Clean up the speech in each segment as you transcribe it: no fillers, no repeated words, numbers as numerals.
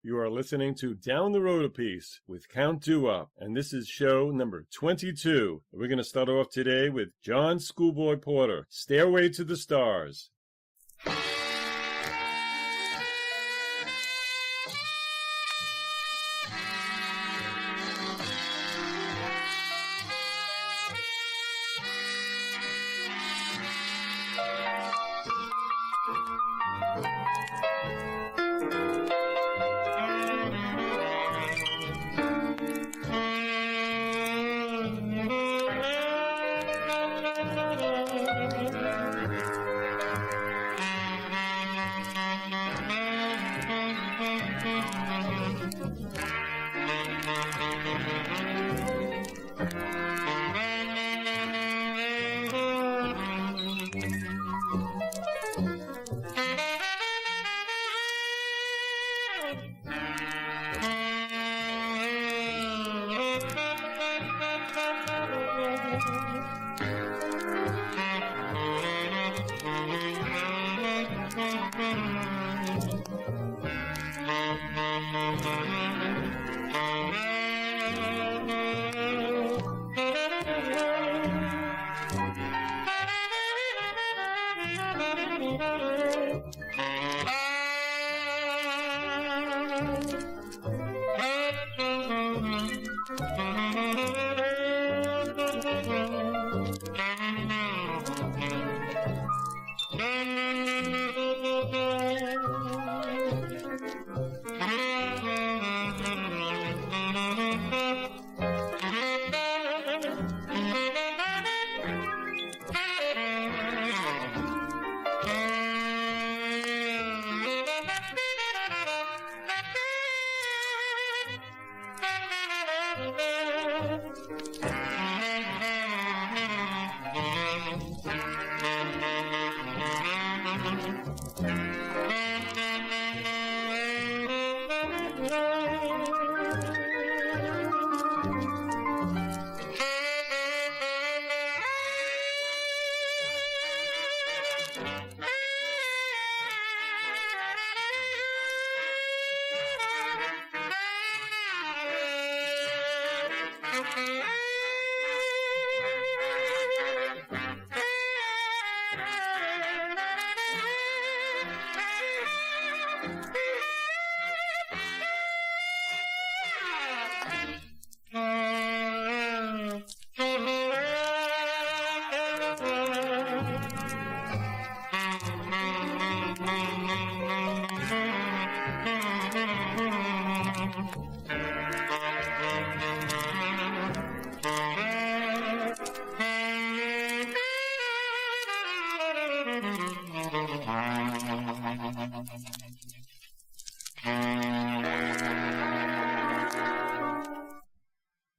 You are listening to Down the Road Apiece with Count Doowop, and this is show number 22. We're going to start off today with John Schoolboy Porter, Stairway to the Stars.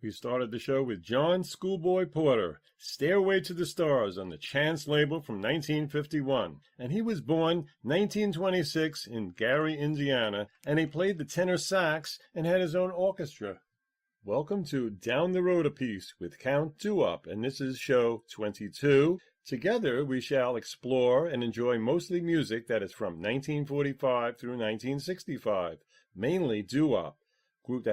We started the show with John Schoolboy Porter, Stairway to the Stars, on the Chance label from 1951. And he was born 1926 in Gary, Indiana, and he played the tenor sax and had his own orchestra. Welcome to Down the Road Apiece with Count Doowop, and this is show 22. Together we shall explore and enjoy mostly music that is from 1945 through 1965, mainly doowop, group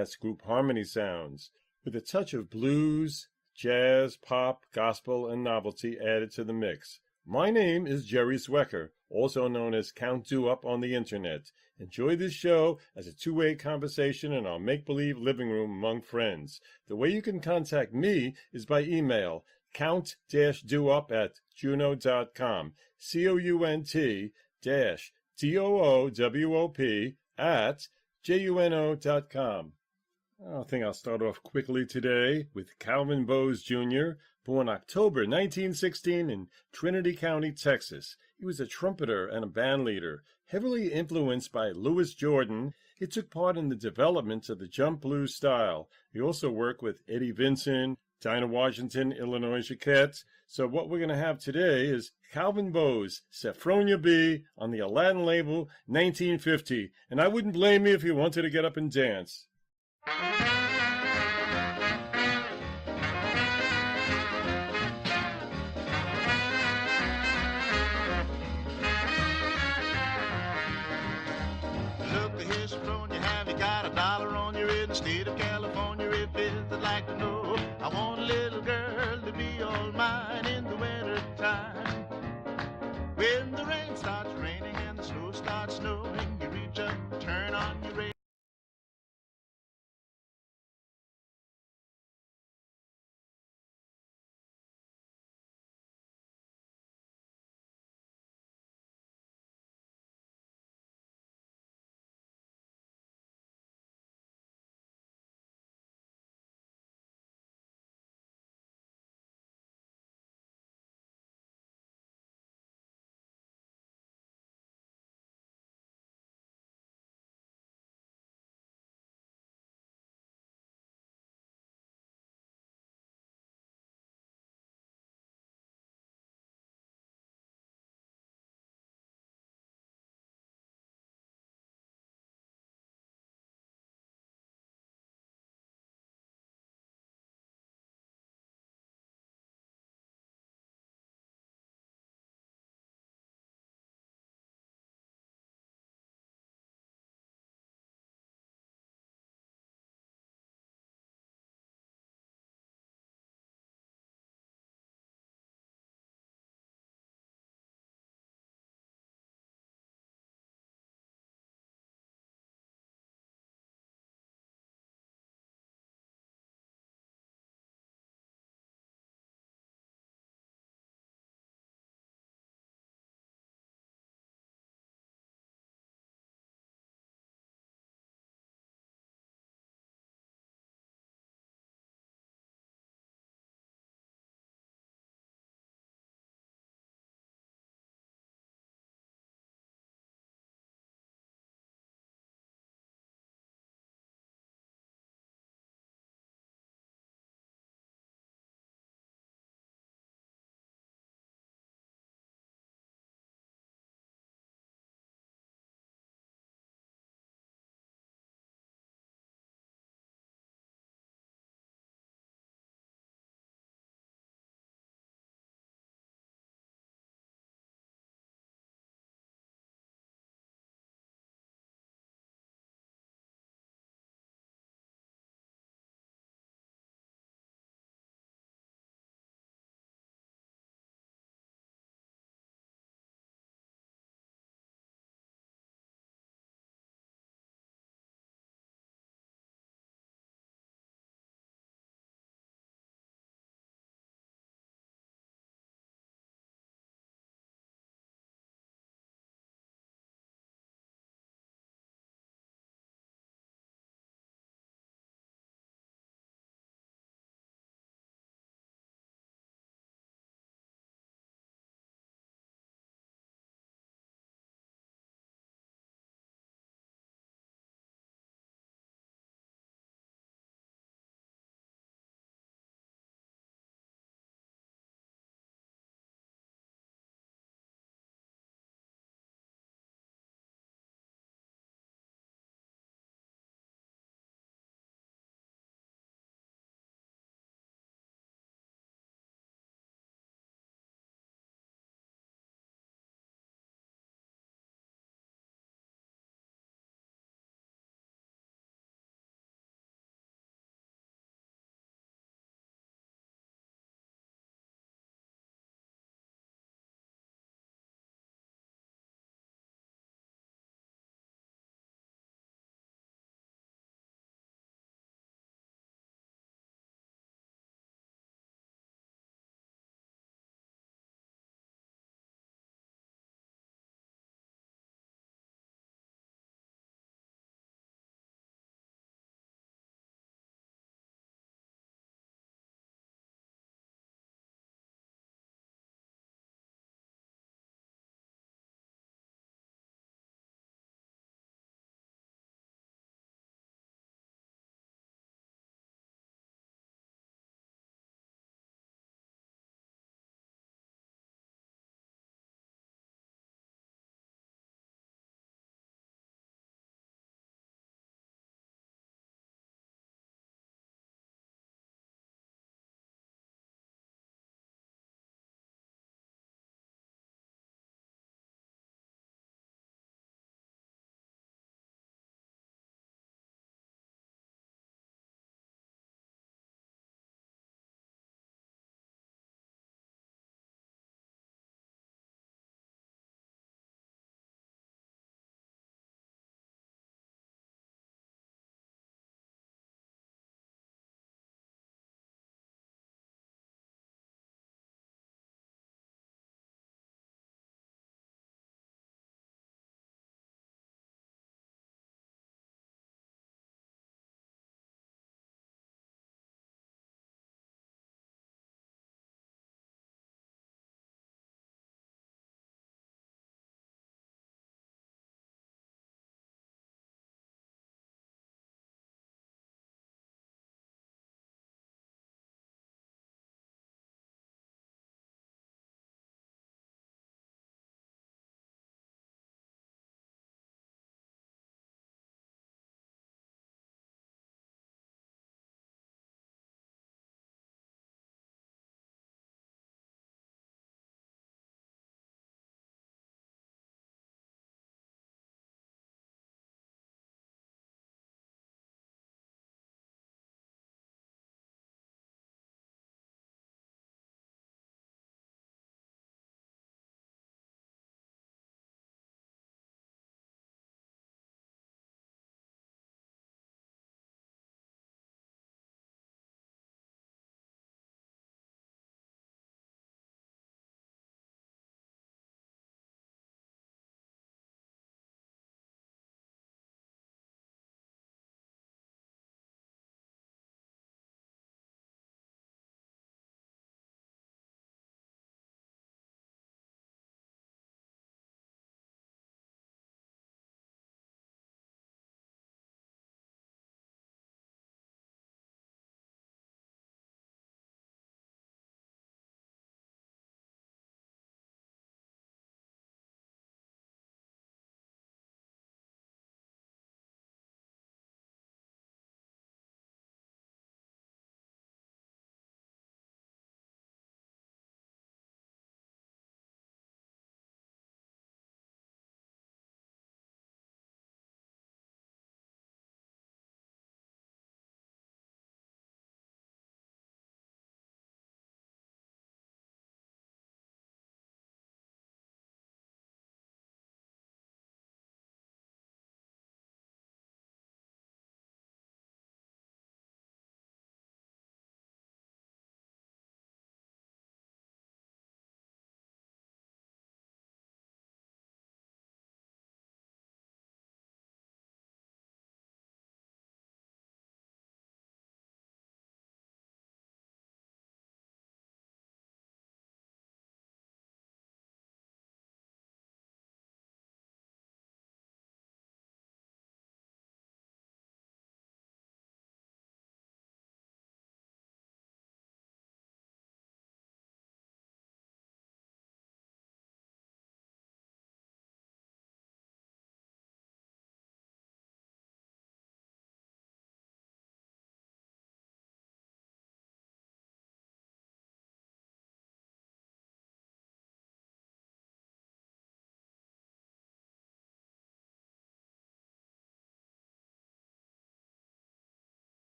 harmony sounds, with a touch of blues, jazz, pop, gospel, and novelty added to the mix. My name is Jerry Zwecker, also known as Count Doowop on the internet. Enjoy this show as a two-way conversation in our make-believe living room among friends. The way you can contact me is by email, count-doowop@juno.com, count-doowop@juno.com. I think I'll start off quickly today with Calvin Boze Jr., born October 1916 in Trinity County, Texas. He was a trumpeter and a bandleader. Heavily influenced by Louis Jordan, he took part in the development of the jump blues style. He also worked with Eddie Vincent, Dinah Washington, Illinois Jacquette. So what we're going to have today is Calvin Boze, Sophronia B, on the Aladdin label, 1950. And I wouldn't blame you if you wanted to get up and dance. Look at his California, have you got $1 on you in the state of California? If it's, I'd like to know. I want a little girl to be all mine in the winter time. When the rain starts raining and the snow starts snowing, you reach up, turn on your radio.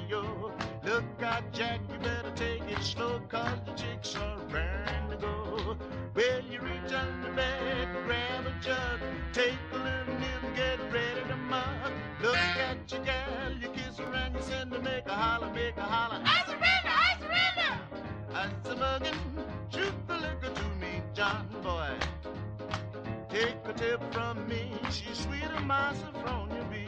yo. Look out, Jack, you better take it slow, 'cause the chicks are raring to go. Well, you reach under bed, grab a jug, take a little nip, get ready to mug. Look at your gal, you kiss her and you send her, make a holler, make a holler. I surrender, I surrender! As a muggin', shoot the liquor to me, John boy. Take a tip from me, she's sweeter, my Sophronia bee.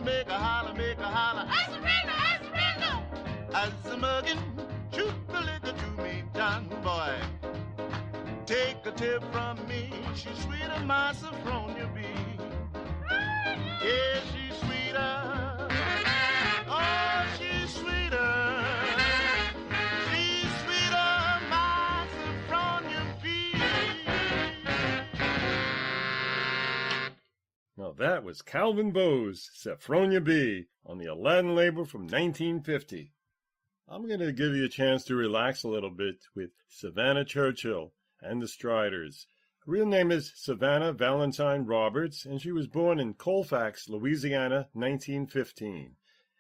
Make a holler, make a holler. I surrender, I surrender. As a muggin', shoot the liquor to me, John boy. Take a tip from me, she's sweeter, my Sophronia bee. Yeah, she's sweeter. Oh, she's sweeter. She's sweeter, my Sophronia bee. Now that was Calvin Boze, Sophronia Bee, on the Aladdin label from 1950. I'm going to give you a chance to relax a little bit with Savannah Churchill and the Striders. Her real name is Savannah Valentine Roberts, and she was born in Colfax, Louisiana, 1915.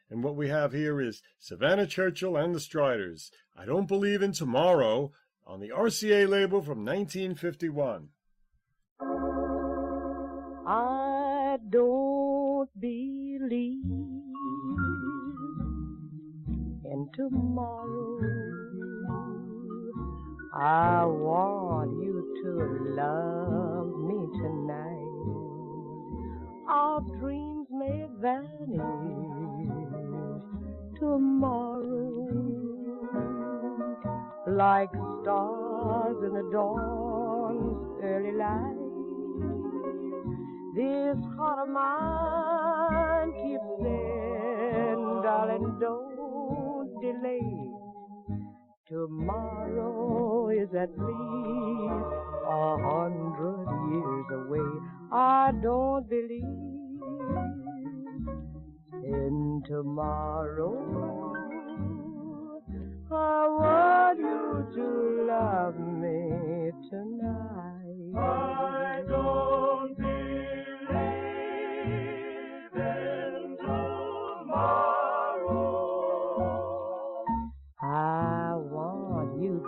And what we have here is Savannah Churchill and the Striders, I Don't Believe in Tomorrow, on the RCA label from 1951. I don't believe in tomorrow. I want you to love me tonight. Our dreams may vanish tomorrow, like stars in the dawn's early light. This heart of mine keeps saying, darling, don't delay. Tomorrow is at least 100 years away. I don't believe in tomorrow. I want you to love me tonight. I don't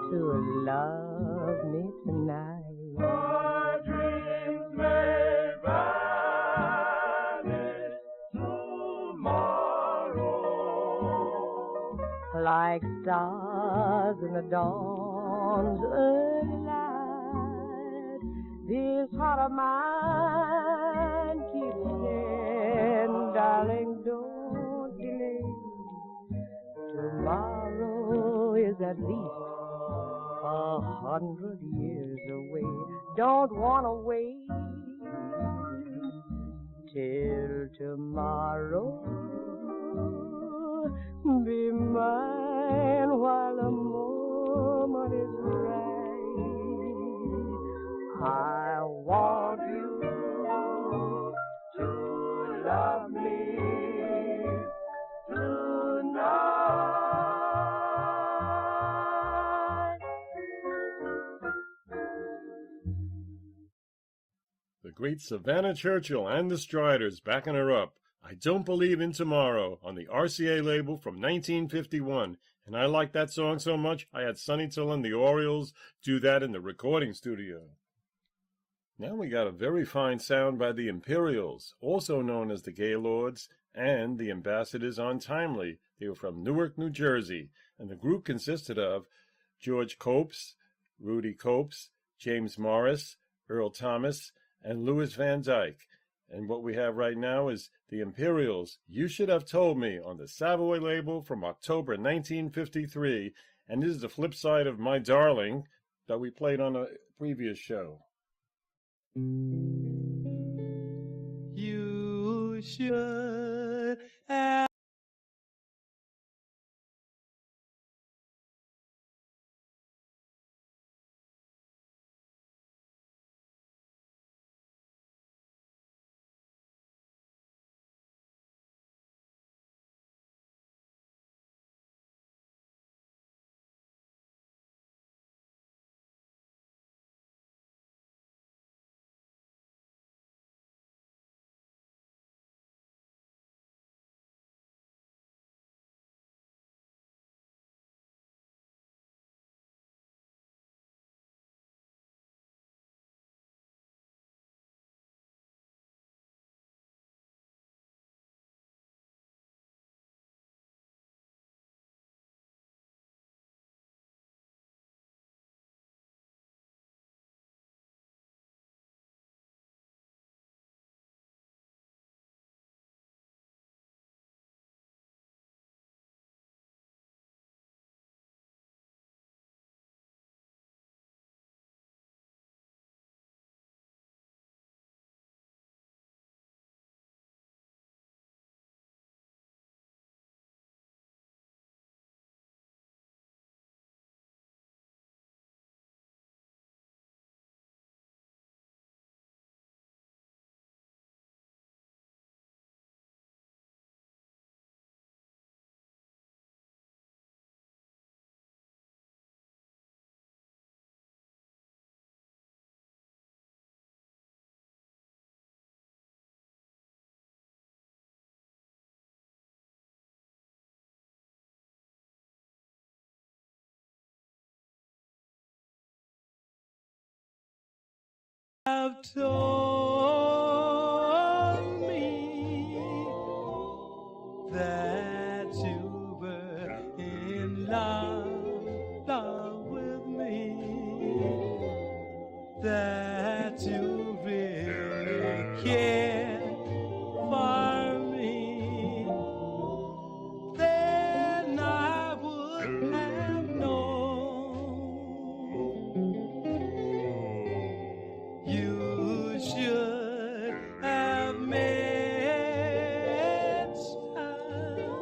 to love me tonight. My dreams may vanish tomorrow, like stars in the dawn's early light. This heart of mine keeps saying, darling, don't delay. Tomorrow is at least 100 years away. Don't wanna wait till tomorrow. Be mine while the moment is right. I want you to love me tonight. The great Savannah Churchill and the Striders backing her up. I Don't Believe in Tomorrow on the RCA label from 1951. And I like that song so much, I had Sonny Till and the Orioles do that in the recording studio. Now we got a very fine sound by the Imperials, also known as the Gaylords, and the Ambassadors on Timely. They were from Newark, New Jersey, and the group consisted of George Copes, Rudy Copes, James Morris, Earl Thomas, and Louis Van Dyke. And what we have right now is the Imperials, You Should Have Told Me, on the Savoy label from October 1953. And this is the flip side of My Darling that we played on a previous show. You should have told me that you were in love with me, that you really cared for me, then I would have known. You should have made sure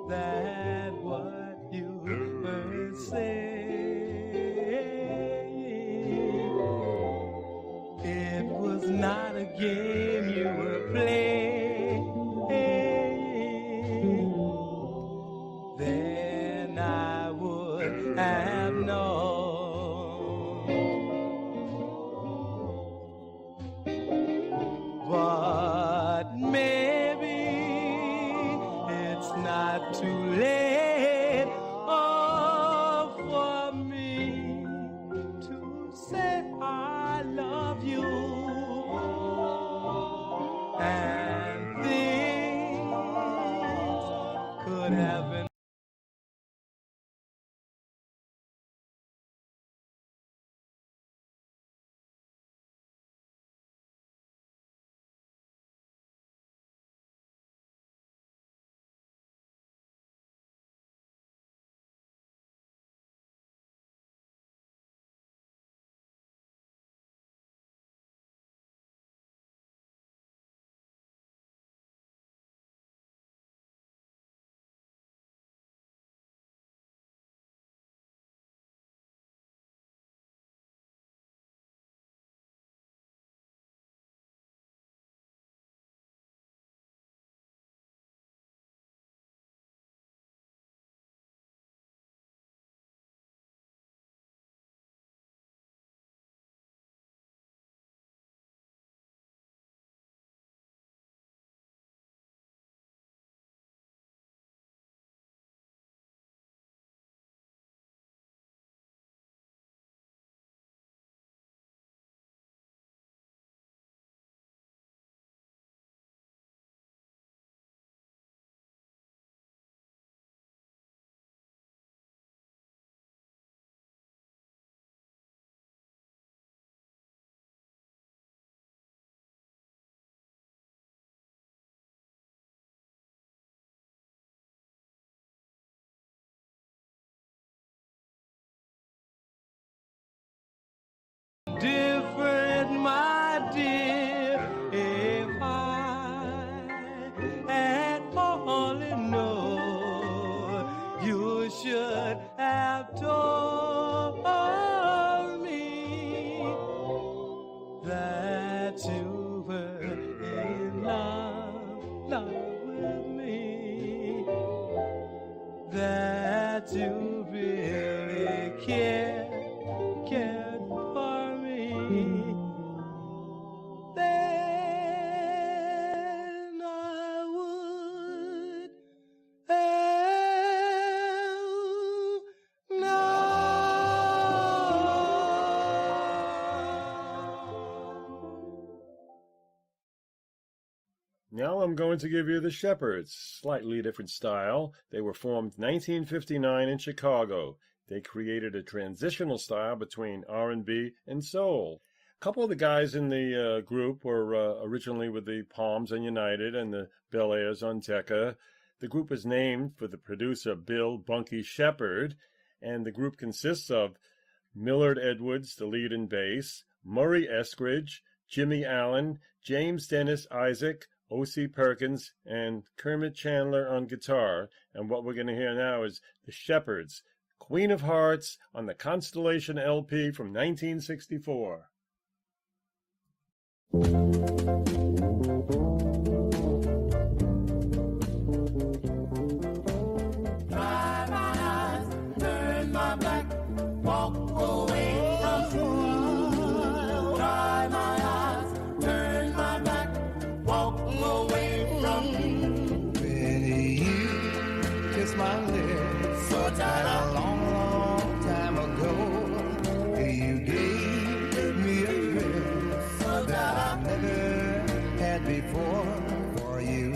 that what you were saying, it was not a game you were playing. Then I would have known. But maybe it's not too late, oh, for me to say I love you. And things could have been then I would have Now I'm going to give you the Sheppards, slightly different style. They were formed 1959 in Chicago. They created a transitional style between R&B and soul. A couple of the guys in the group were originally with the Palms on United and the Bel Airs on Decca. The group is named for the producer Bill Bunky Shepherd, and the group consists of Millard Edwards, the lead and bass, Murray Eskridge, Jimmy Allen, James Dennis Isaac, O.C. Perkins, and Kermit Chandler on guitar. And what we're going to hear now is the Sheppards, Queen of Hearts, on the Constellation LP from 1964. Dry my eyes, turn my back, walk away from you. Dry my eyes, turn my back, walk away from you. When you kiss my lips, So tired a long, long time ago, you gave me a thrill that I never had before. For you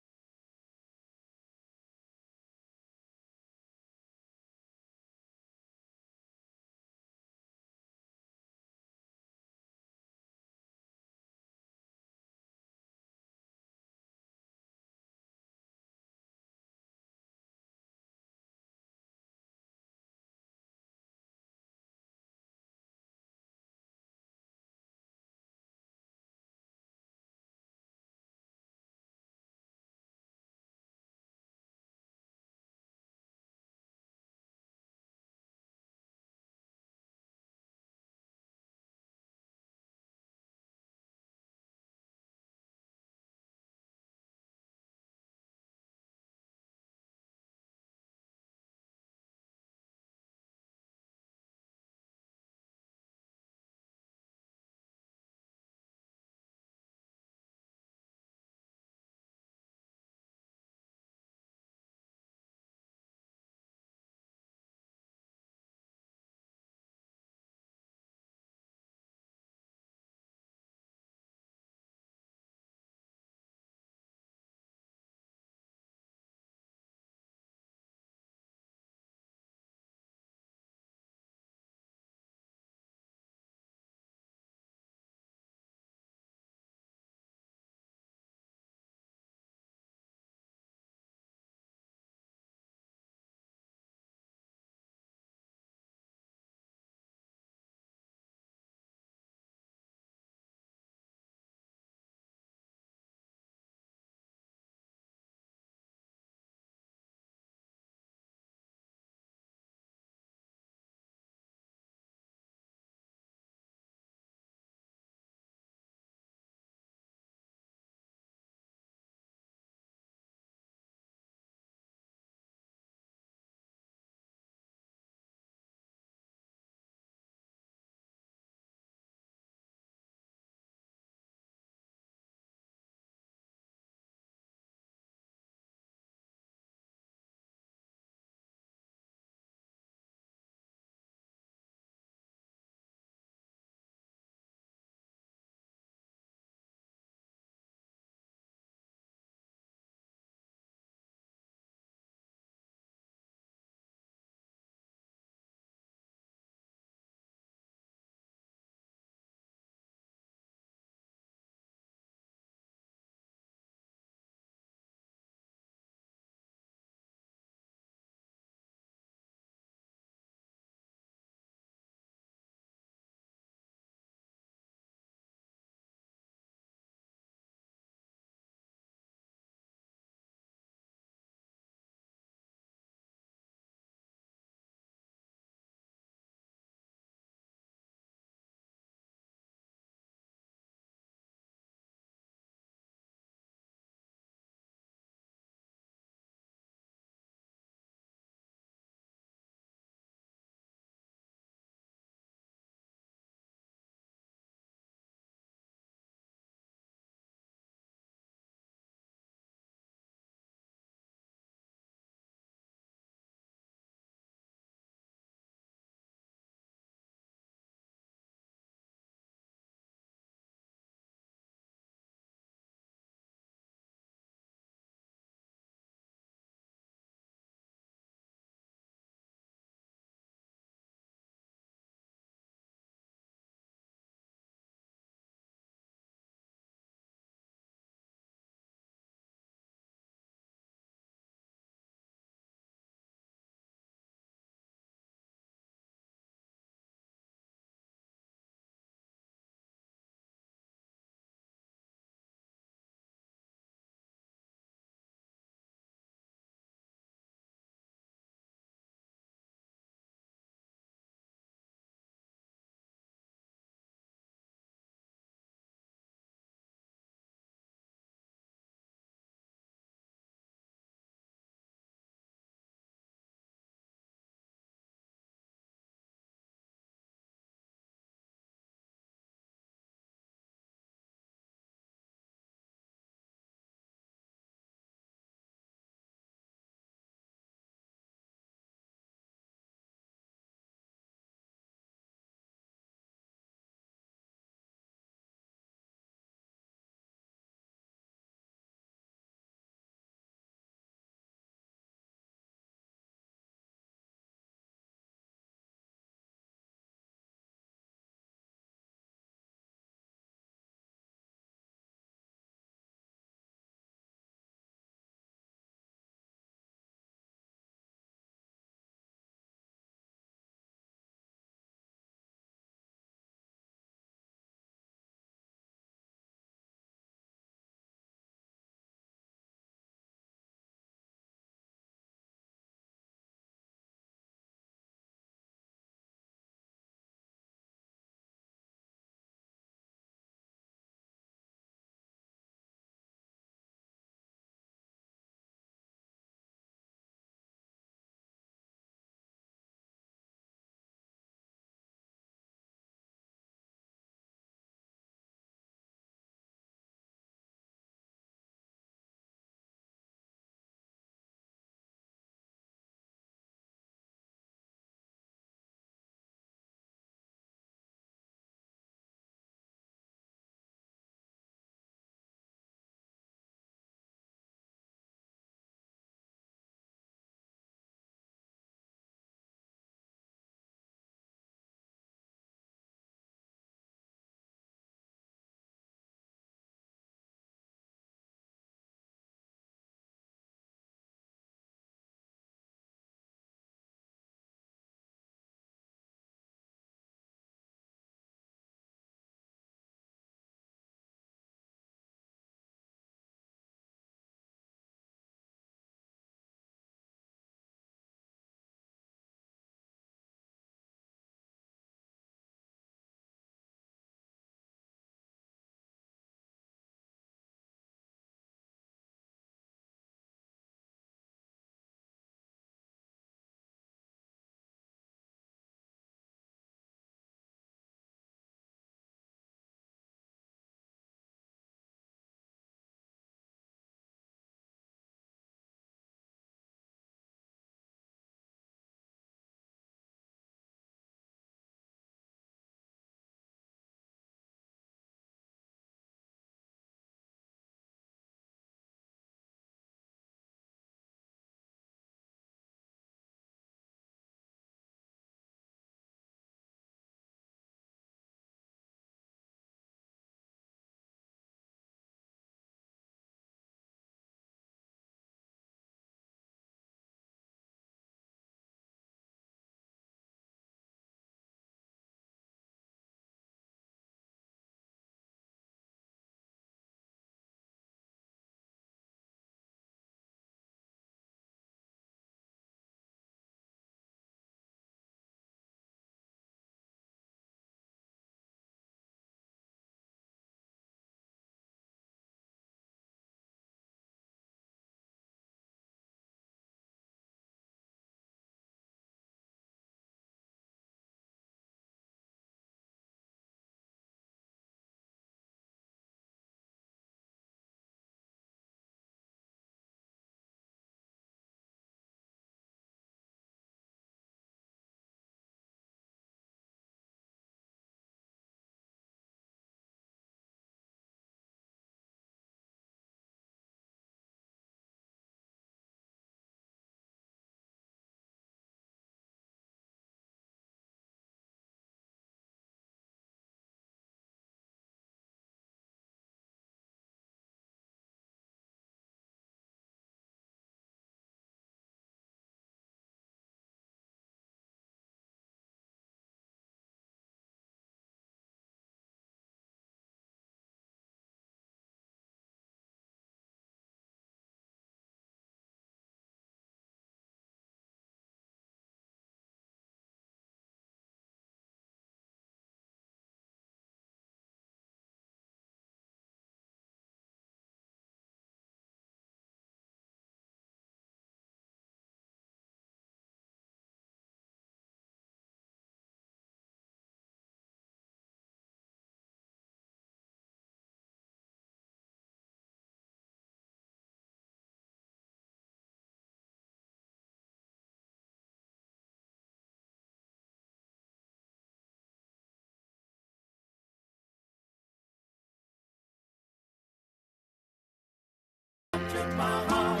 captured my heart,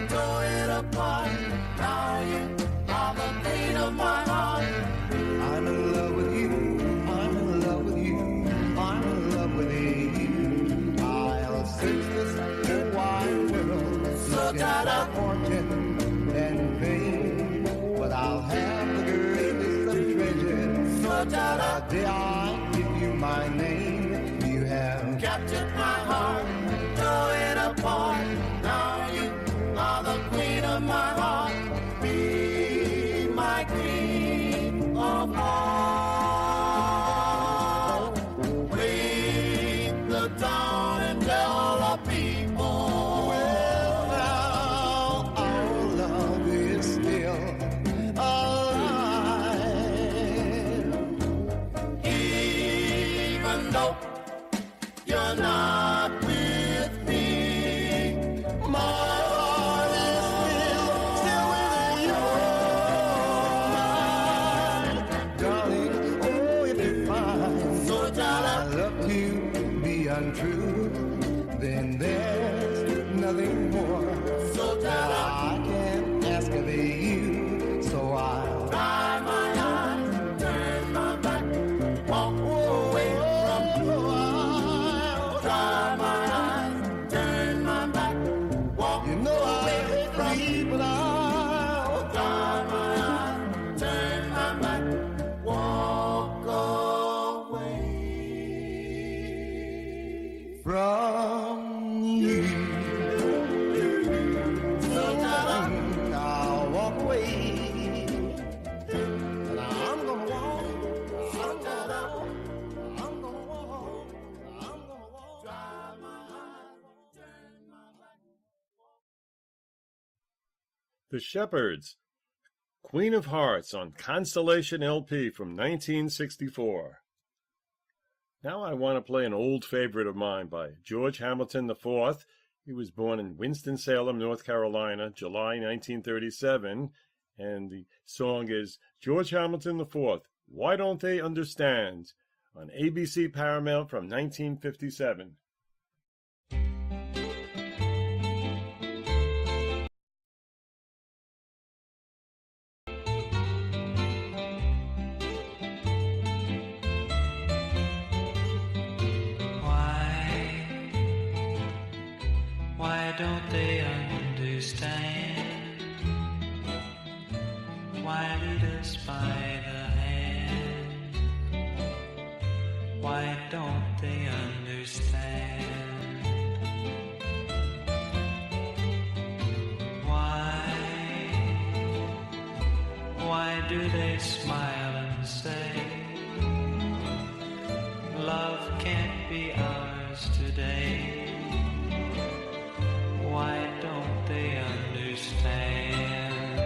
tore it apart. Now you are the queen of my heart. I'm in love with you, I'm in love with you, I'm in love with you. I'll search this whole wide world, looking for fortune and fame, but I'll have the greatest of treasures. The day I give you my name, you have Captured my heart, tore it apart. Now you are the queen of my heart. Be my queen of heart. Wake the dawn and tell the people. well now. Our love is still alive. Even though you're not with me, my heart is still within yours. Darling, oh, if you find So my darling, love to be untrue, then there's nothing more so that darling, I can ask of you. So I'll dry my eyes, turn my back, walk away from you. Dry my eyes, turn my back, walk you know away I from you. leave, but I'll Dry my eyes, turn my back, walk away. from you. So darling, I'll walk away, and I'm gonna walk. so darling, I'm gonna walk. I'm gonna walk. dry my eyes, turn my back. The Sheppards, Queen of Hearts on Constellation LP from 1964. Now I want to play an old favorite of mine by George Hamilton IV. He was born in Winston-Salem, North Carolina, July 1937, and the song is George Hamilton IV, Why Don't They Understand, on ABC Paramount from 1957. Why don't they understand? Why lead us by the hand? Why don't they understand? Why do they smile and say love can't be ours today? Why don't they understand?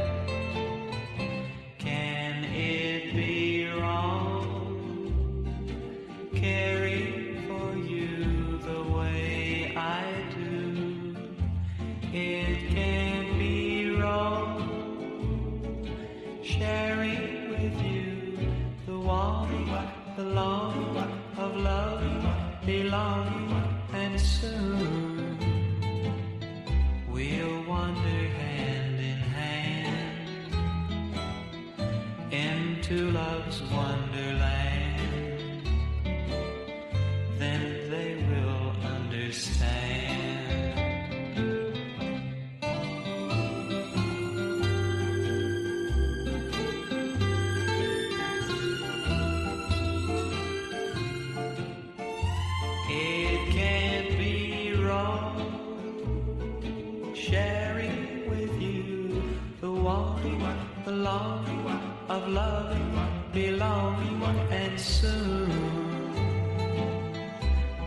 Can it be wrong caring for you the way I do? It can't be wrong sharing with you the warmth, the longing of love, belonging, and soon we'll wander hand in hand into love's wonderland. Then they will understand. It can't be wrong sharing with you the warmth, the longing of loving, belonging, and soon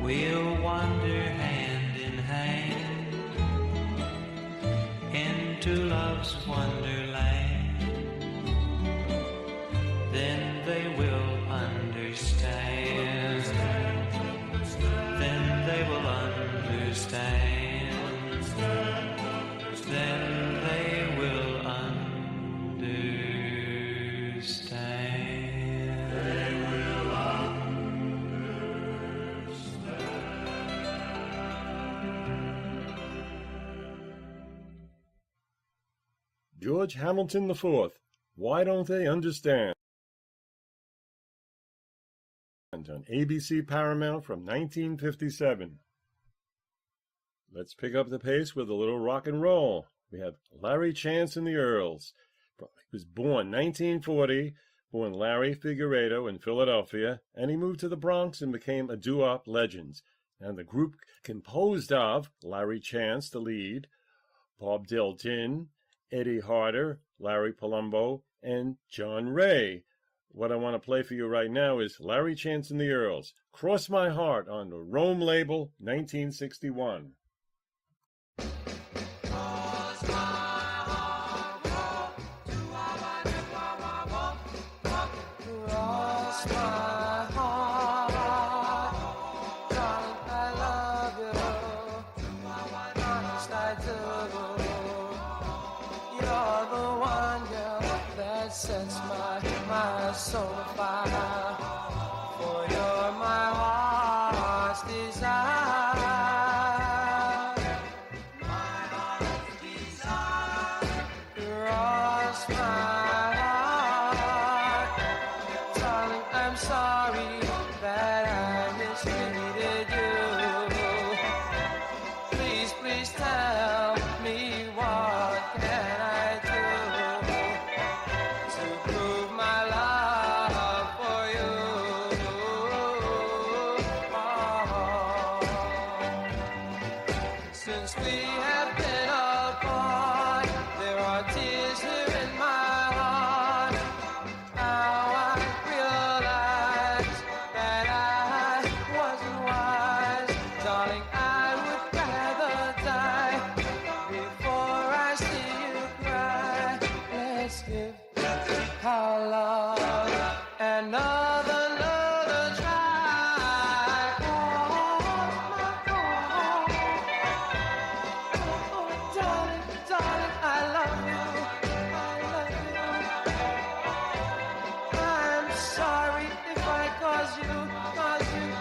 we'll wander hand in hand into love's wonderland. Then they will understand. Then they will understand. Then they will understand. They will understand. George Hamilton IV, Why Don't They Understand? On ABC Paramount from 1957. Let's pick up the pace with a little rock and roll. We have Larry Chance and the Earls. He was born 1940, born Larry Figueredo in Philadelphia, and he moved to the Bronx and became a doowop legend. And the group composed of Larry Chance, the lead, Bob Deltin, Eddie Harder, Larry Palumbo, and John Ray. What I want to play for you right now is Larry Chance and the Earls, Cross My Heart on the Rome label, 1961. Sets my soul afire, for you're my heart's desire. My heart's desire. Cross my heart, darling, I'm sorry that I mistreated you. Please, please tell me what can I do to prove my love for you. Since we have been apart, there are tears here in my heart. Now I realize that I wasn't wise. Darling, I would rather die before I see you cry. Let's give our love another try. Oh, darling, darling, I love you. I'm sorry if I cause you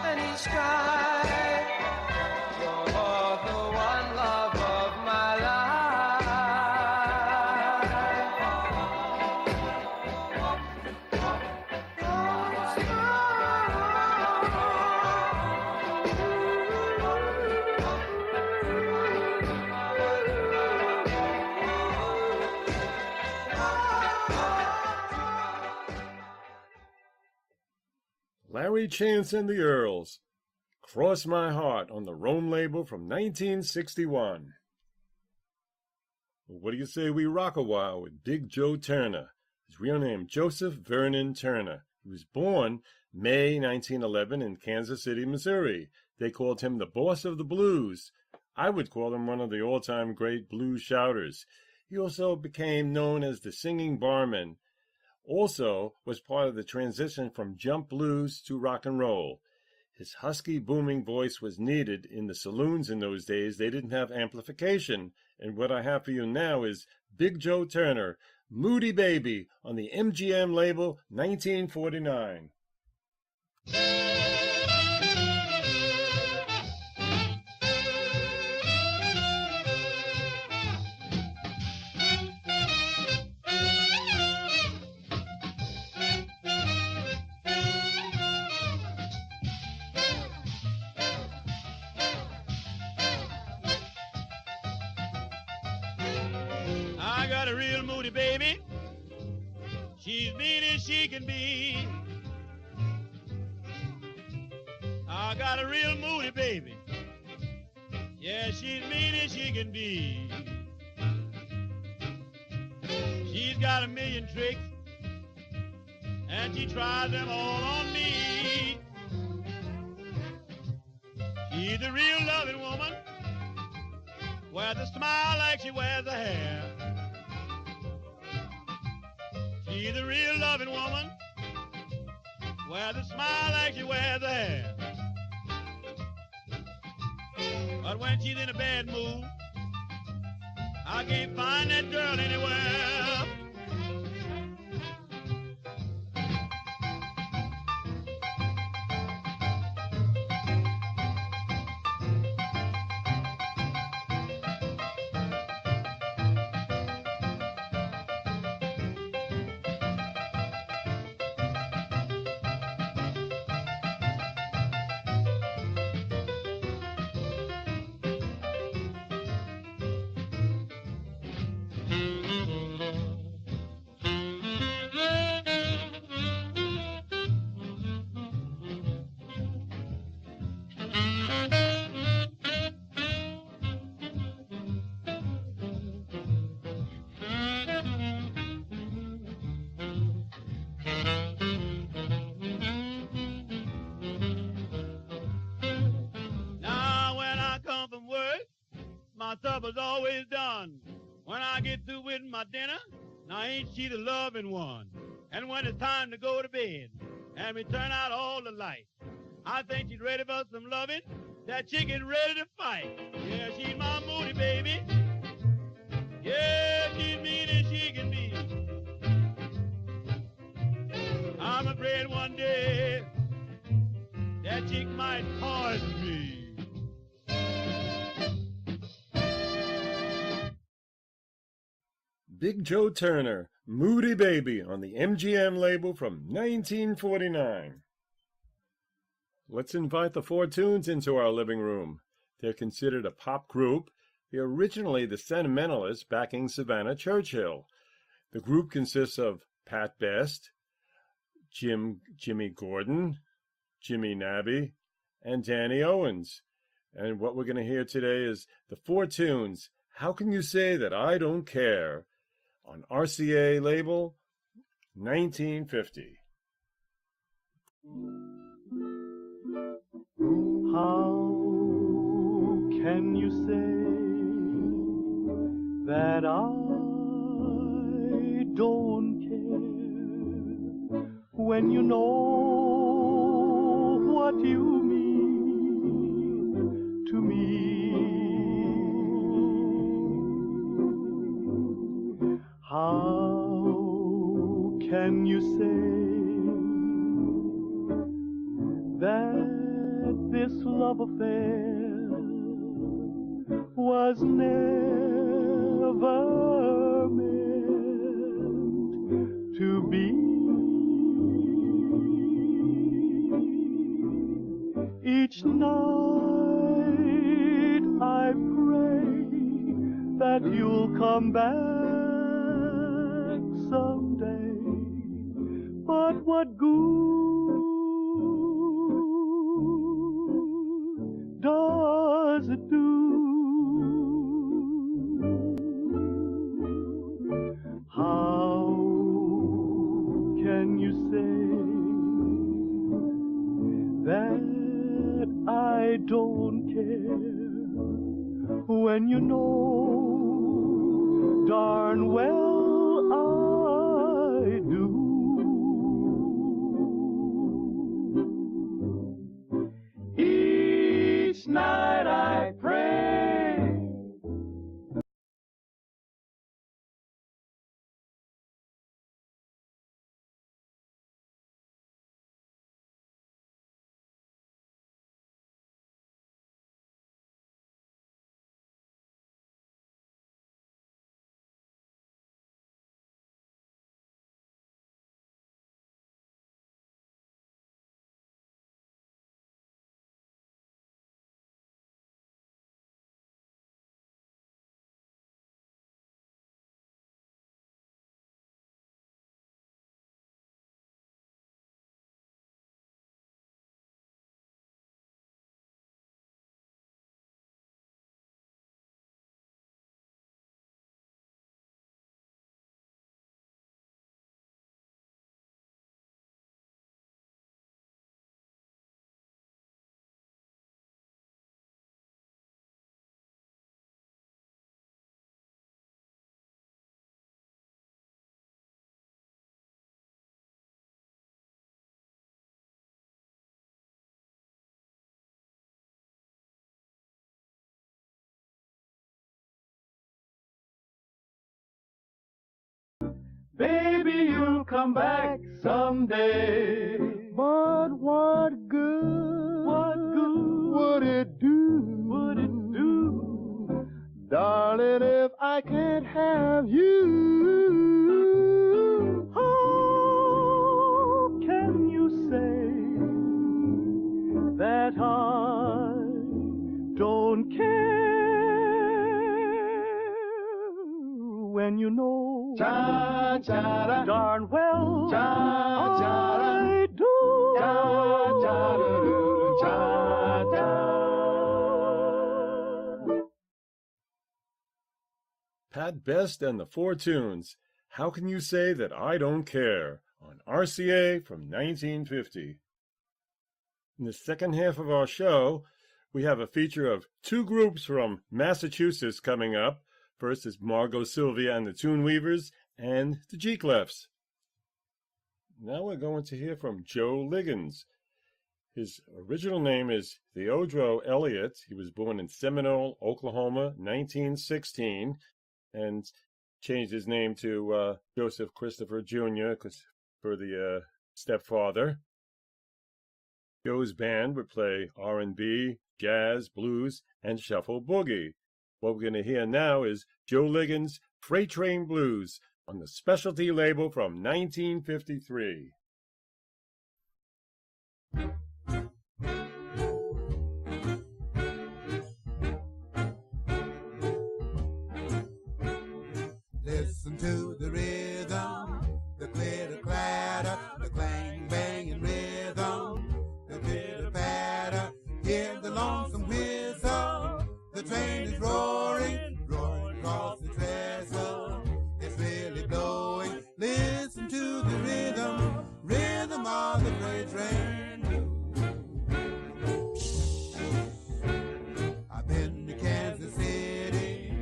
any strife. You're the one love of my life. Larry Chance and the Earls, Cross My Heart on the Rome label from 1961. Well, what do you say we rock a while with Big Joe Turner? His real name, Joseph Vernon Turner. He was born May 1911 in Kansas City, Missouri. They called him the boss of the blues. I would call him one of the all-time great blues shouters. He also became known as the singing barman. Also was part of the transition from jump blues to rock and roll. His husky, booming voice was needed in the saloons in those days. They didn't have amplification. And what I have for you now is Big Joe Turner, Moody Baby, on the MGM label, 1949. I got a real moody baby. She's mean as she can be. I got a real moody baby. Yeah, she's mean as she can be. She's got a million tricks, and she tries them all on me. She's a real loving woman, wears a smile like she wears her hair. She's a real loving woman, wears a smile like she wears her hair. But when she's in a bad mood, I can't find that girl anywhere. mama's always done. When I get through with my dinner, now ain't she the loving one? And when it's time to go to bed, and we turn out all the lights, I think she's ready for some loving. That chicken ready to fight. Yeah, she's my moody baby. Yeah, she's mean as she can be. I'm afraid one day that chick might poison me. Big Joe Turner, Moody Baby, on the MGM label from 1949. Let's invite the Four Tunes into our living room. They're considered a pop group. They're originally the Sentimentalists backing Savannah Churchill. The group consists of Pat Best, Jimmy Gordon, Jimmy Nabby, and Danny Owens. And what we're going to hear today is the Four Tunes, How Can You Say That I Don't Care, on RCA label 1950. How can you say that I don't care when you know what you mean to me? How can you say that this love affair was never meant to be? Each night I pray that you'll come back someday, but what good does it do? How can you say that I don't care when you know darn well I do? Each night I pray. Baby, you'll come back someday. But what good? What good would it do? Would it do? Darling, if I can't have you, how can you say that I don't care when you know darn well I do. Pat Best and the Four Tunes, How Can You Say That I Don't Care, on RCA from 1950. In the second half of our show, we have a feature of two groups from Massachusetts coming up. First is Margot Sylvia and the Tuneweavers and the Clefs. Now we're going to hear from Joe LIggins. His original name is Theodore Elliott. He was born in Seminole, Oklahoma, 1916, and changed his name to Joseph Christopher Jr. for the stepfather. Joe's band would play R&B, jazz, blues, and shuffle boogie. What we're going to hear now is Joe LIggins' Freight Train Blues on the specialty label from 1953. Listen to the rhythm, the glitter clatter, the clang banging rhythm, the pitter patter. Hear the lonesome whistle. The train is roaring, roaring across the trestle. It's really blowing. Listen to the rhythm, rhythm of the freight train. I've been to Kansas City,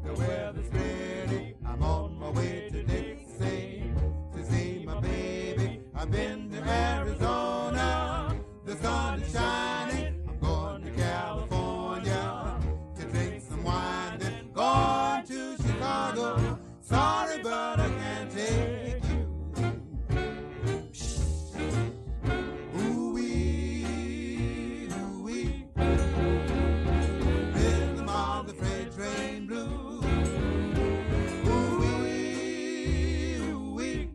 the weather's pretty. I'm on my way to Dixie to see my baby. I've been to Arizona, the sun is shining. I'm going to California to drink some wine. Then going to Chicago. Sorry, but I can't take you. Ooh-wee, ooh-wee. Rhythm of the freight train blues. Ooh-wee, ooh-wee.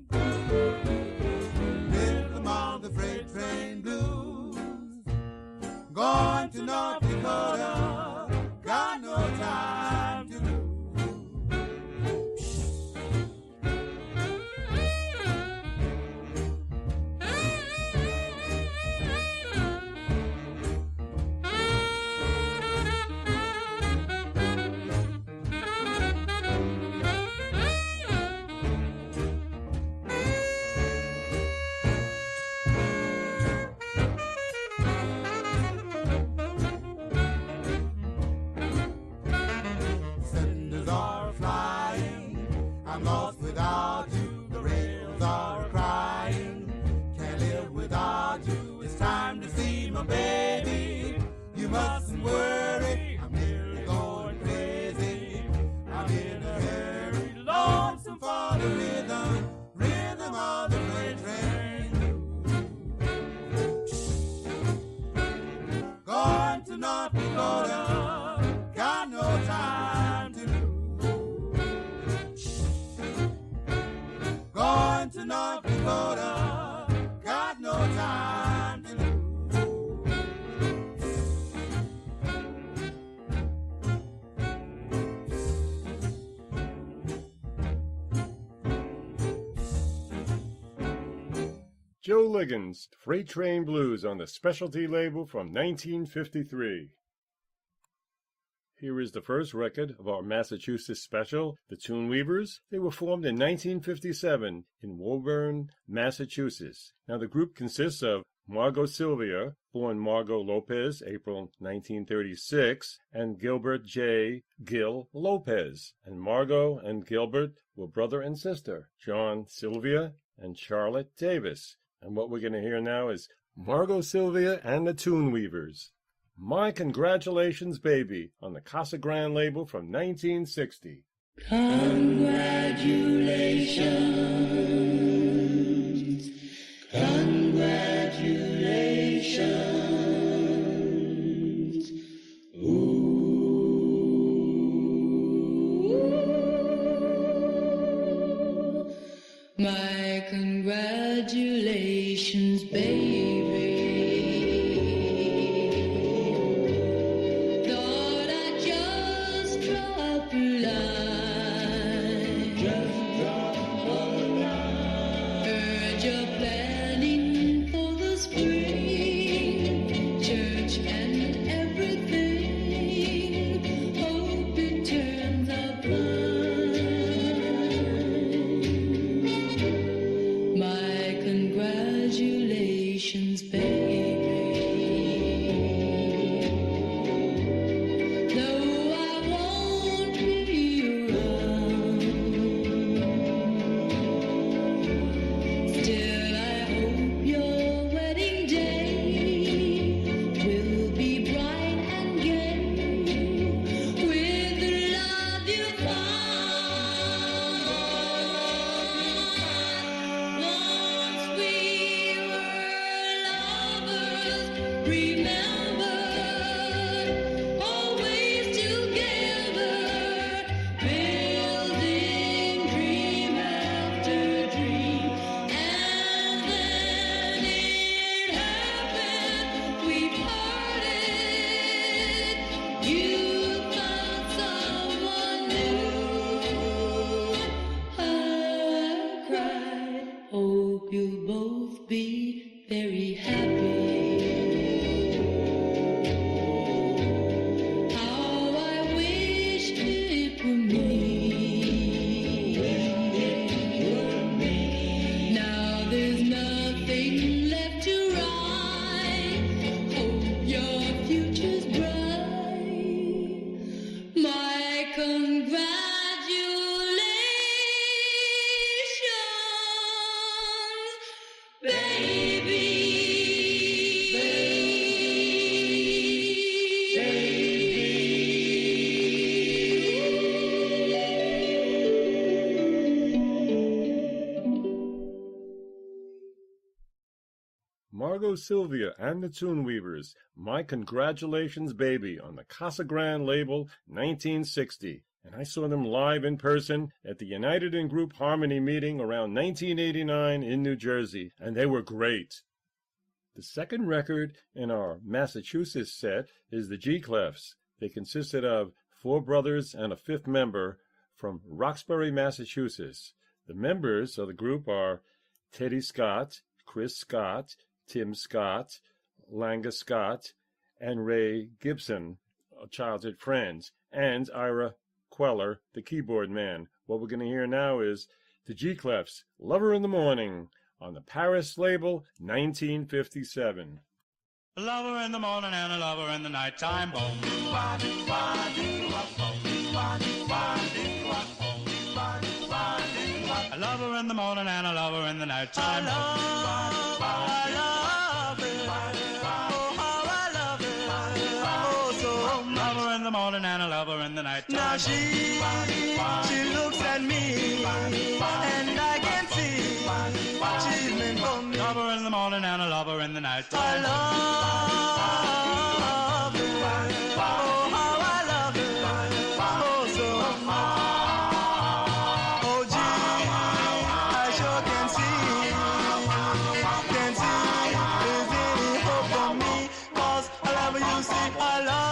Rhythm of the freight train blues. Going to North Dakota. Got no time to lose. Cinders are flying. I'm lost without you. The rails are crying. Can't live without you. It's time to see my baby. You mustn't worry. I'm nearly going crazy. I'm in a hurry. Lonesome for the rhythm, rhythm of the freight train. Going to North Dakota. Got no time to lose. Going to North Dakota. Got no time to lose. Joe LIggins' Freight Train Blues on the specialty label from 1953. Here is the first record of our Massachusetts special, the Tuneweavers. They were formed in 1957 in Woburn, Massachusetts. Now the group consists of Margot Sylvia, born Margot Lopez, April 1936, and Gilbert J. Gil Lopez. And Margot and Gilbert were brother and sister, John Sylvia and Charlotte Davis. And what we're going to hear now is Margot Sylvia and the Tuneweavers. My Congratulations Baby on the Casa Grande label from 1960. Congratulations, congratulations. Ooh, my congratulations, baby. Thought I'd just drop a line. Heard you're planning for the spring, church and everything. Hope it turns out fine. My congratulations. Sylvia and the Tuneweavers, My Congratulations Baby, on the Casa Grande label, 1960. And I saw them live in person at the United in Group Harmony meeting around 1989 in New Jersey, and they were great. The second record in our Massachusetts set is the Clefs. They consisted of 4 brothers and a 5th member from Roxbury, Massachusetts. The members of the group are Teddy Scott, Chris Scott, Tim Scott, Langa Scott, and Ray Gibson, childhood friends, and Ira Queller, the keyboard man. What we're going to hear now is the Clefs, Lover in the Morning, on the Paris label, 1957. A lover in the morning and a lover in the nighttime. Boom, wah, wah, a lover in the morning and a lover in the nighttime. Morning and a lover in the night. Now she looks at me and I can see she's meant for me. Lover in the morning and a lover in the night. I love her. Oh, how I love her. Oh, so much. Oh, gee, I sure can see there's any hope for me, 'cause I love her, you see, I love.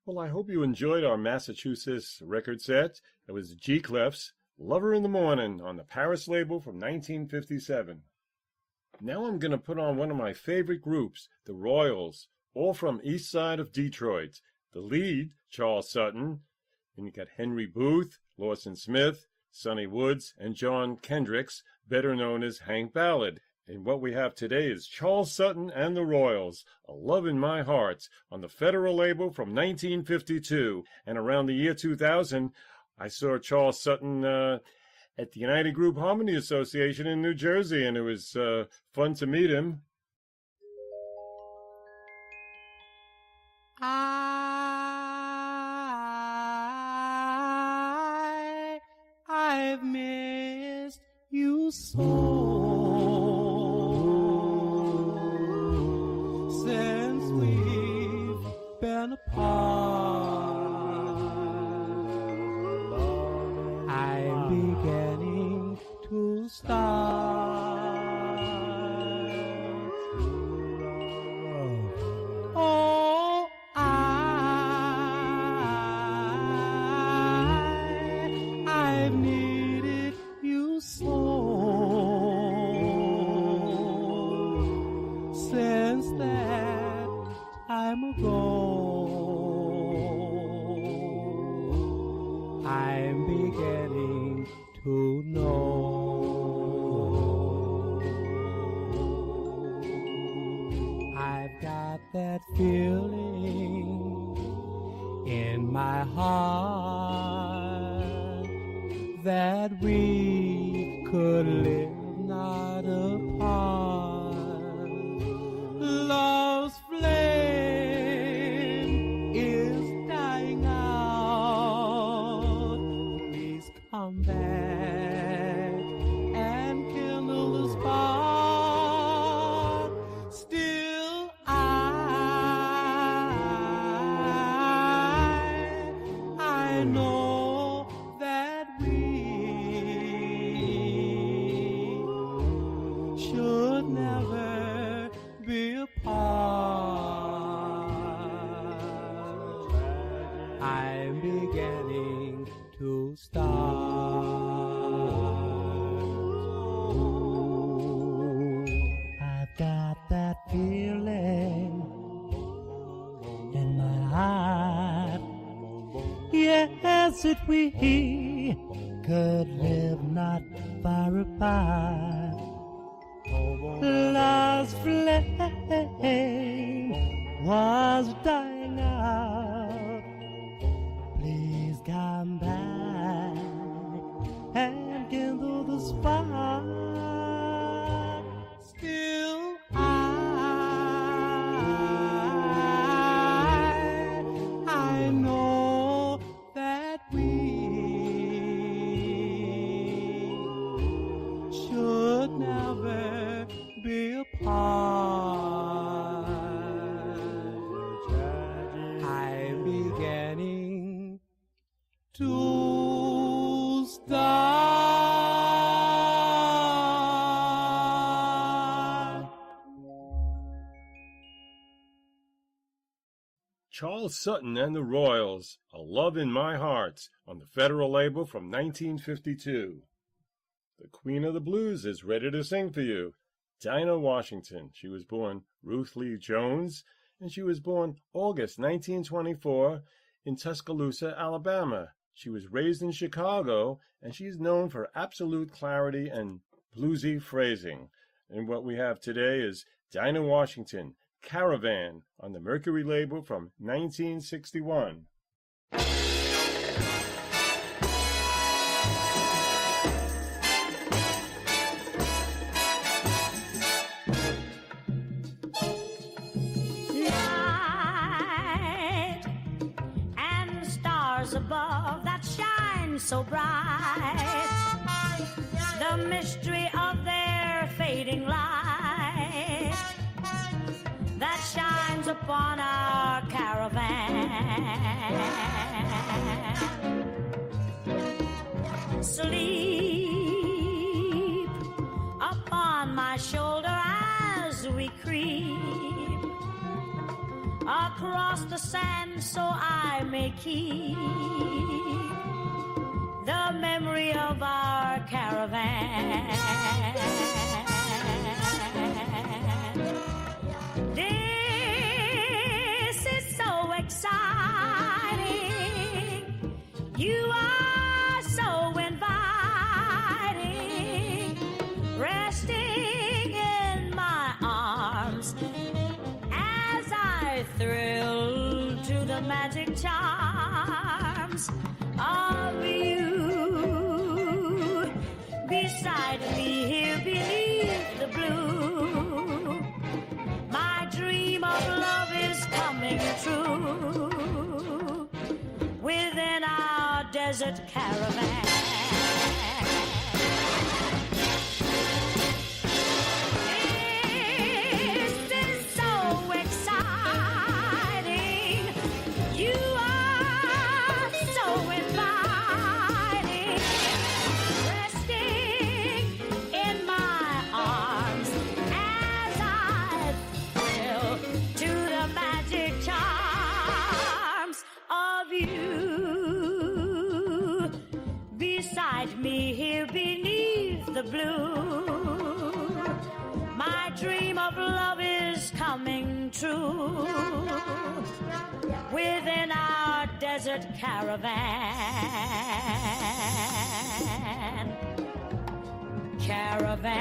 Well, I hope you enjoyed our Massachusetts record set. It was the Clefs, Lover in the Morning, on the Paris label from 1957. Now I'm going to put on one of my favorite groups, the Royals, all from east side of Detroit. The lead, Charles Sutton, and you got Henry Booth, Lawson Smith, Sonny Woods, and John Kendricks, better known as Hank Ballard. And what we have today is Charles Sutton and the Royals, A Love in My Heart, on the Federal label from 1952. And around the year 2000, I saw Charles Sutton at the United Group Harmony Association in New Jersey, and it was fun to meet him. I've missed you so. Been apart, I'm beginning to start blessed we could live not far apart. Love's flame was dying out. Please come back and kindle the spark. Still I know that we should never be apart. I'm beginning to start. Charles Sutton and the Royals, A Love in My Heart, on the Federal label from 1952. The Queen of the Blues is ready to sing for you. Dinah Washington. She was born Ruth Lee Jones, and she was born August 1924 in Tuscaloosa, Alabama. She was raised in Chicago, and she's known for absolute clarity and bluesy phrasing. And what we have today is Dinah Washington, Caravan, on the Mercury label from 1961. Night and stars above that shine so bright, the mystery of their fading light that shines upon our caravan. Sleep upon my shoulder as we creep across the sand, so I may keep the memory of our caravan. This is so exciting. You are so inviting, resting in my arms as I thrill to the magic charms of you. Beside me here beneath the blue, my dream of love is coming true within our desert caravan. This is so exciting. You are so inviting, resting in my arms as I thrill to the magic charms of you. Beside me here beneath the blue, my dream of love is coming true within our desert caravan. Caravan.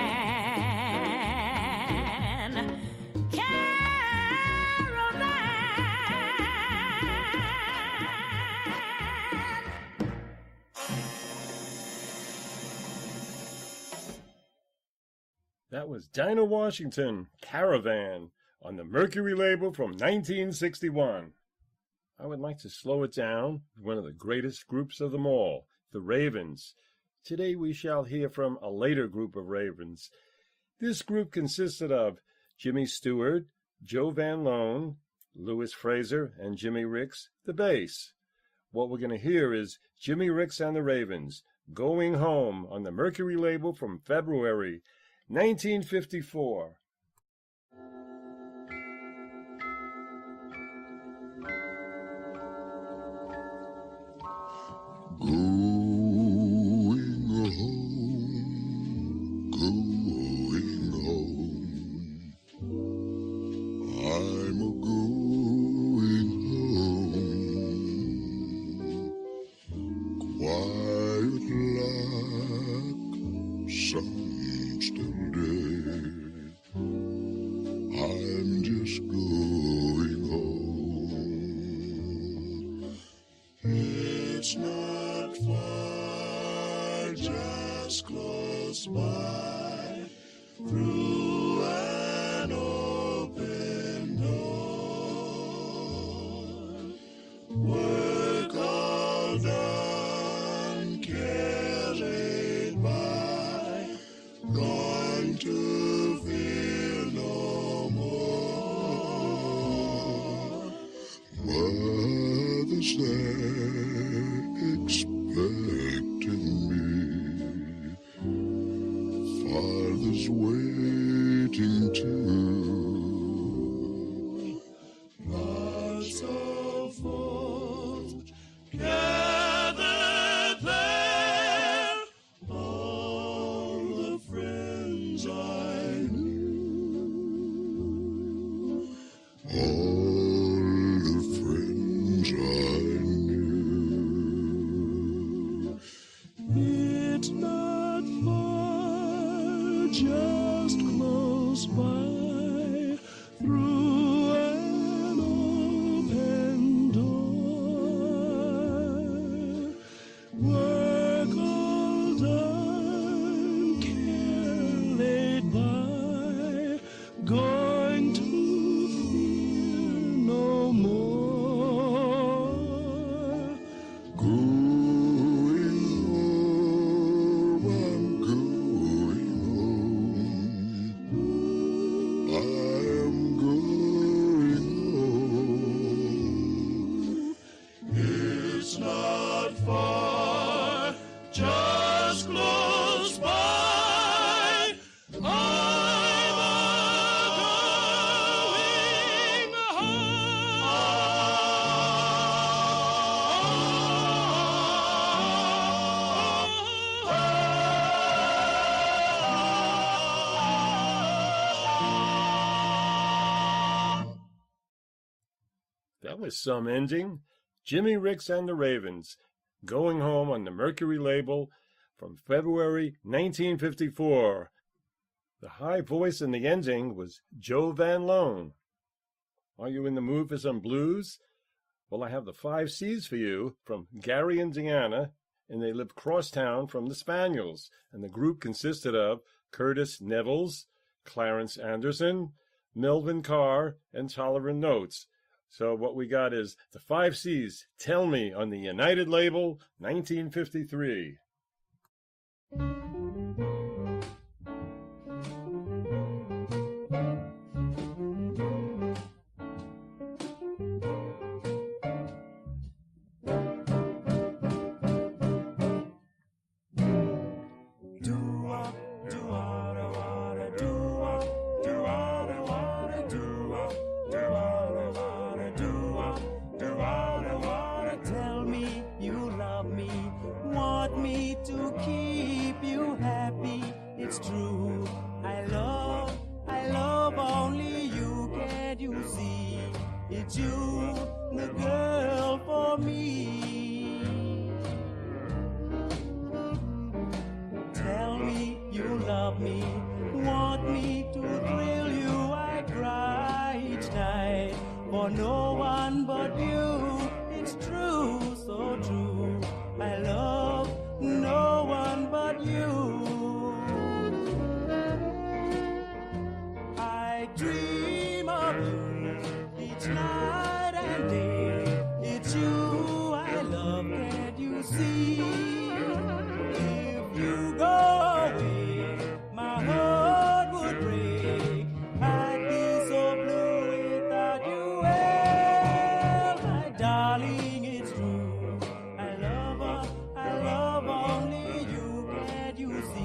That was Dinah Washington, Caravan, on the Mercury label from 1961. I would like to slow it down with one of the greatest groups of them all, the Ravens. Today we shall hear from a later group of Ravens. This group consisted of Jimmy Stewart, Joe Van Loan, Louis Fraser, and Jimmy Ricks, the bass. What we're going to hear is Jimmy Ricks and the Ravens, Going Home, on the Mercury label from February 1954. sun's still dead. I'm just going home. It's not far, just close by, through an open door. Work all done, carried by, going to feel no more. Mother's there expecting me. Father's waiting too. Lots of folks gathered there, all the friends I knew, all the friends I knew. It's not far, just close by, through an open door. Work all done, care laid by, going to fear no more. Going home, I'm going home. I'm going home. It's not far, just close by. I'm a-going home. That was some ending. Jimmy Ricks and the Ravens, Going Home on the Mercury label from February 1954. The high voice in the ending was Joe Van Loan. Are you in the mood for some blues? Well, I have the 5 C's for you from Gary, Indiana, and they lived crosstown from the Spaniels, and the group consisted of Curtis Nevels, Clarence Anderson, Melvin Carr, and Tolerant Notes. So what we got is the 5 C's, Tell Me, on the United label, 1953. Tell me you love me, want me to keep you happy. It's true. I love only you. Can't you see? It's you, the girl for me. Tell me you love me, want me to thrill you. I cry each night for no one but you. It's true, so true. I love no one but you. I dream of you each night and day. It's you I love, can't you see? If you go away, my heart would break. I'd be so blue without you. Well, my darling, it's true. I love only you, can't you see?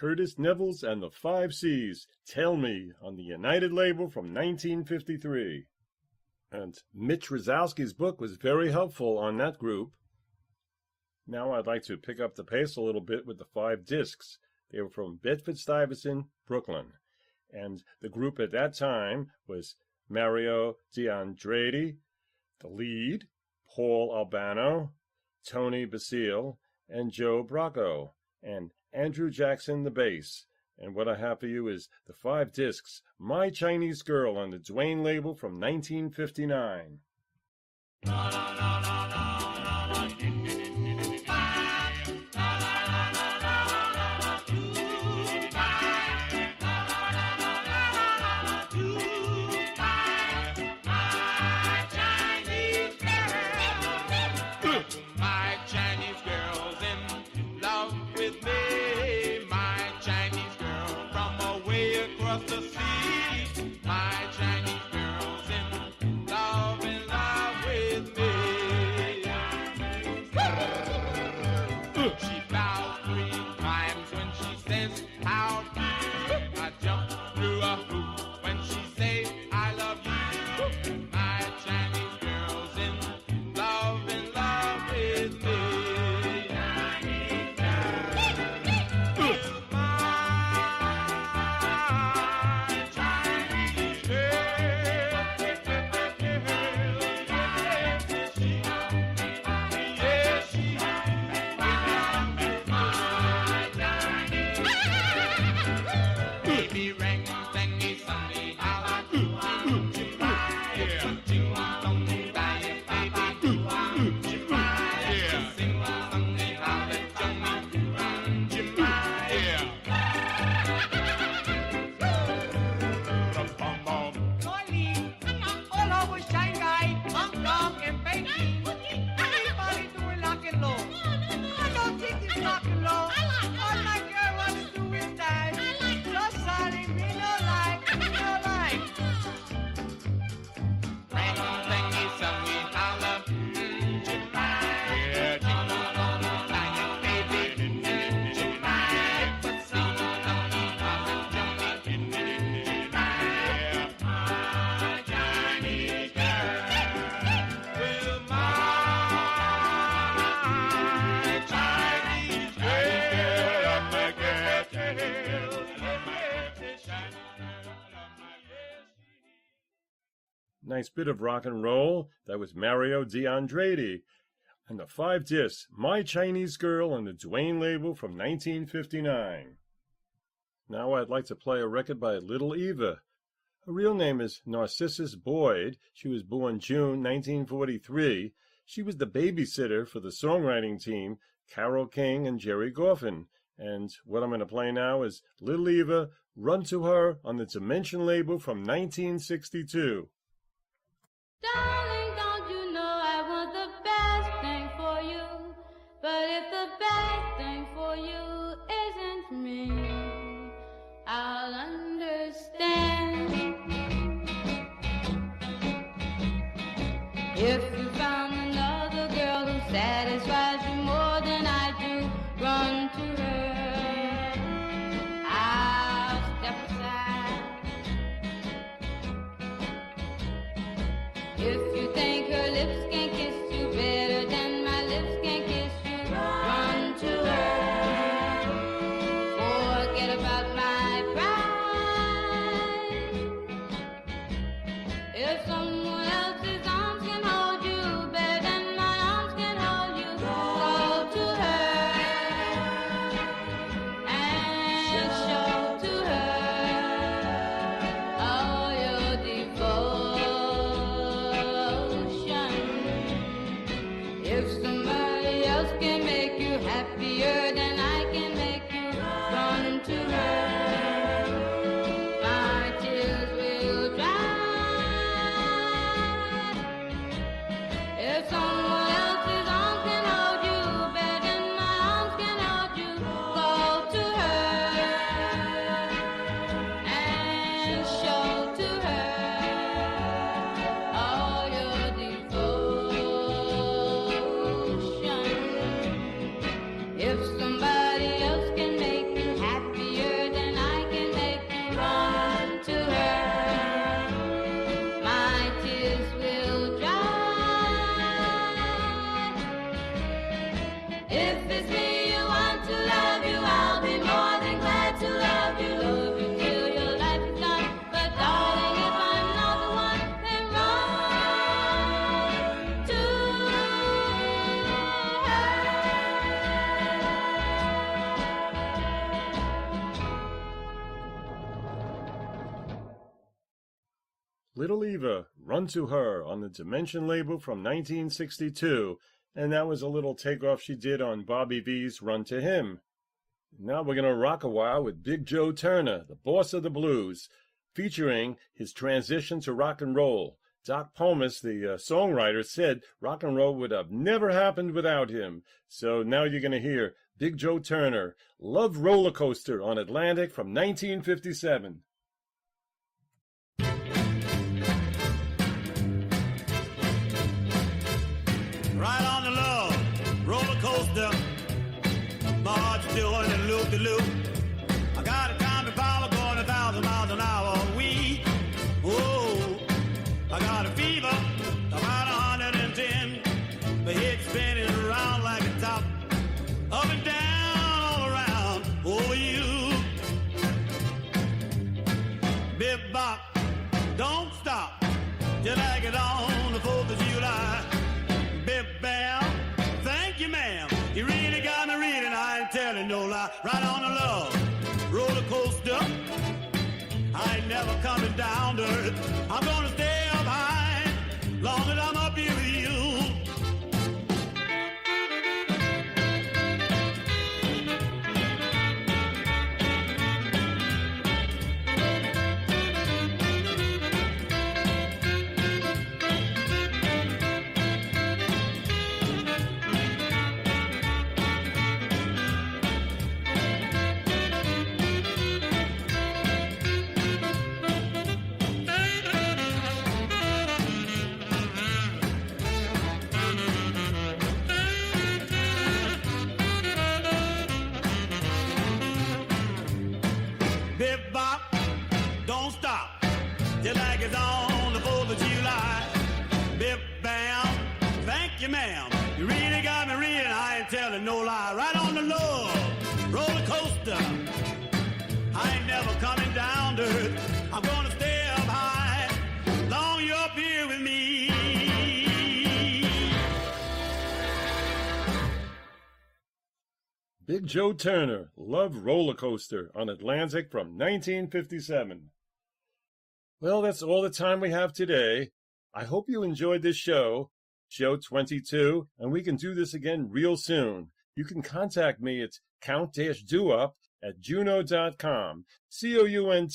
Curtis Neville's and the 5 C's, Tell Me, on the United label from 1953. And Mitch Rosowski's book was very helpful on that group. Now I'd like to pick up the pace a little bit with the 5 discs. They were from Bedford-Stuyvesant, Brooklyn. And the group at that time was Mario DeAndredi, the lead, Paul Albano, Tony Basile, and Joe Bracco, and Andrew Jackson, the bass. And what I have for you is the 5 discs, My Chinese Girl, on the Duane label from 1959. Nice bit of rock and roll. That was Mario DeAndredi. And the 5 discs, My Chinese Girl, on the Duane label from 1959. Now I'd like to play a record by Little Eva. Her real name is Narcissus Boyd. She was born June 1943. She was the babysitter for the songwriting team, Carole King and Jerry Goffin. And what I'm going to play now is Little Eva, Run to Her, on the Dimension label from 1962. Darling, don't you know I want the best thing for you? But if the best thing for you isn't me, I'll understand. If you found another girl who satisfies you more than I do, run to her. I'll step aside. If you think her lips can kiss you better than my lips can kiss you, run to her. Forget about my pride. If someone else's arms can hold you better than my arms can hold you, go to her and show to her all your devotion. If somebody else can make you happier than I can make you, run to her. My tears will dry. Little Eva, Run to Her, on the Dimension label from 1962, and that was a little takeoff she did on Bobby V's Run to Him. Now we're going to rock a while with Big Joe Turner, the boss of the blues, featuring his transition to rock and roll. Doc Pomus, the songwriter, said rock and roll would have never happened without him. So now you're going to hear Big Joe Turner, Love Roller Coaster on Atlantic from 1957. Right on the love roller coaster, my heart's doing a loop-de-loop. I got a time to power going 1,000 miles an hour. Whoa, I got a fever about 110. My head spinning around like a top, up and down, all around over you. Bip bop, don't stop till I get on the 4th of July. Bip bam, thank you, ma'am. You really got me reading, I ain't telling no lie. Right on the love roller coaster, I ain't never coming down to earth. I'm gonna stay up high, long as I'm up here with you. Till like it's on the 4th of July. Bip bam, thank you, ma'am. You really got me reading, I ain't telling no lie. Right on the love roller coaster, I ain't never coming down to earth. I'm gonna stay up high, long you're up here with me. Big Joe Turner, Love Roller Coaster on Atlantic from 1957. Well, that's all the time we have today. I hope you enjoyed this show, show 22, and we can do this again real soon. You can contact me at count-doowop at juno.com, count-doowop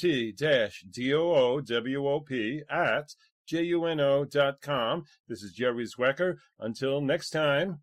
at juno.com. This is Jerry Zwecker. Until next time.